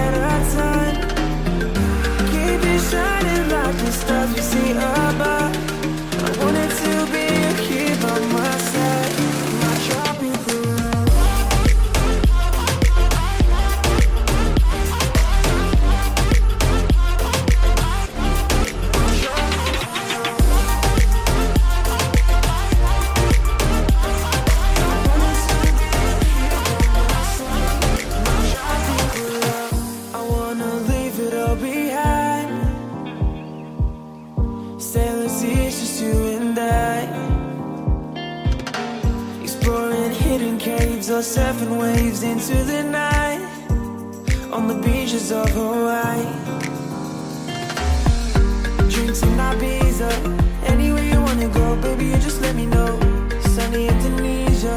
at a time. Keep it shining like the stars we see above. I wanted to be here by my side. My tropical love. I wanna leave it all behind. Sailor seas, just you and I. Exploring hidden caves or surfing waves into the night. On the beaches of Hawaii. Drinks in Ibiza. Anywhere you wanna go, baby, you just let me know. Sunny Indonesia.